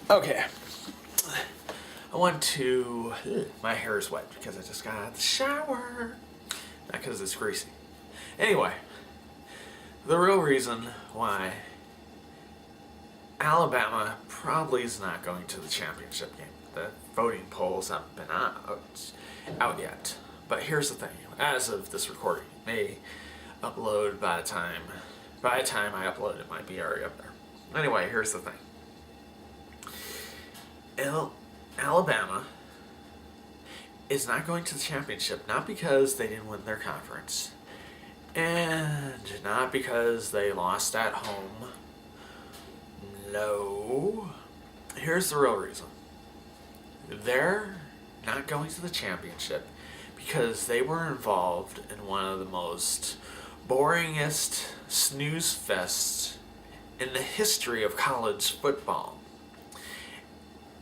Okay. I want to... My hair is wet because I just got out of the shower. Not because it's greasy. Anyway, the real reason why Alabama probably is not going to the championship game. The voting polls haven't been out yet. But here's the thing. As of this recording, it may upload by the time I upload it might be already up there. Anyway, here's the thing. Alabama is not going to the championship, not because they didn't win their conference, and not because they lost at home. No. Here's the real reason. They're not going to the championship because they were involved in one of the most boringest snooze fests in the history of college football.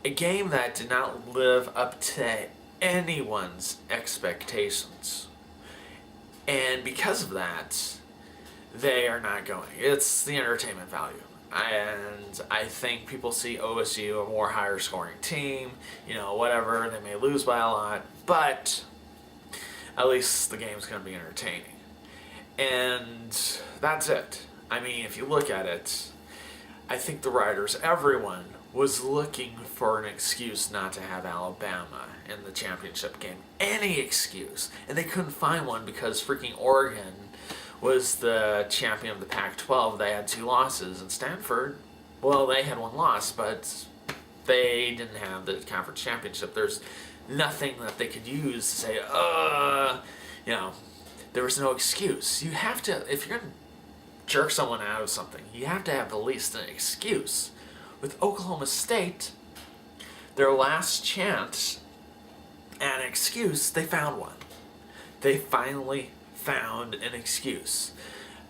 A game that did not live up to anyone's expectations. And because of that, they are not going. It's the entertainment value. And I think people see OSU a more higher scoring team, whatever, they may lose by a lot, but at least the game's going to be entertaining. And that's it. I mean, if you look at it, I think the writers, everyone, was looking for an excuse not to have Alabama in the championship game. Any excuse. And they couldn't find one because freaking Oregon was the champion of the Pac-12. They had 2 losses. And Stanford, well, they had 1 loss, but they didn't have the conference championship. There's nothing that they could use to say, there was no excuse. You have to, if you're going to jerk someone out of something, you have to have at least an excuse. With Oklahoma State, their last chance at an excuse, they found one. They finally found an excuse.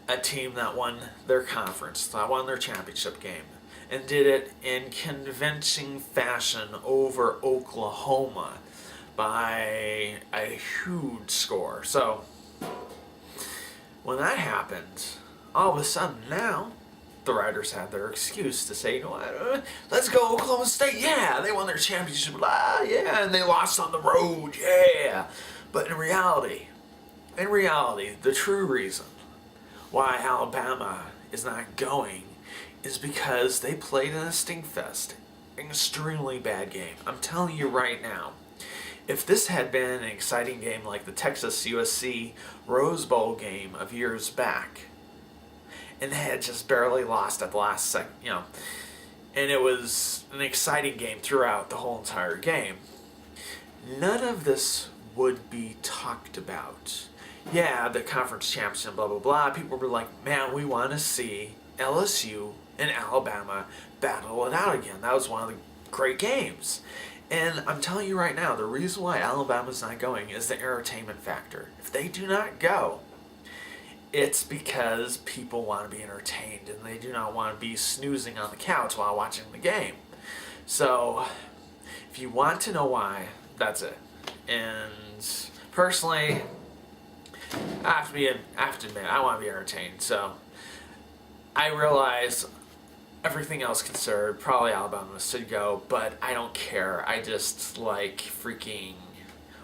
A team that won their conference, that won their championship game, and did it in convincing fashion over Oklahoma by a huge score. So, when that happened, all of a sudden now, the writers had their excuse to say, let's go Oklahoma State, yeah, they won their championship, yeah, and they lost on the road, yeah. But in reality, the true reason why Alabama is not going is because they played in a stinkfest, an extremely bad game. I'm telling you right now, if this had been an exciting game like the Texas USC Rose Bowl game of years back, and they had just barely lost at the last second, and it was an exciting game throughout the whole entire game, none of this would be talked about. Yeah, the conference championship, blah, blah, blah. People were like, man, we want to see LSU and Alabama battle it out again. That was one of the great games. And I'm telling you right now, the reason why Alabama's not going is the entertainment factor. If they do not go, it's because people want to be entertained and they do not want to be snoozing on the couch while watching the game. So, if you want to know why, that's it. And personally, I have to admit, I want to be entertained. So, I realize everything else considered, probably Alabama should go, but I don't care. I just like freaking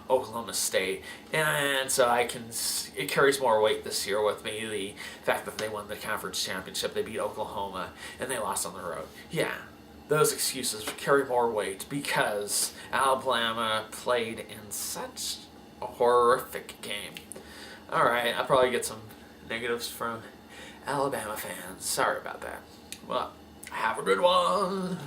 Oklahoma State, and so it carries more weight this year with me, the fact that they won the conference championship, they beat Oklahoma, and they lost on the road. Yeah, those excuses carry more weight because Alabama played in such a horrific game. Alright, I'll probably get some negatives from Alabama fans. Sorry about that. Well, have a good one.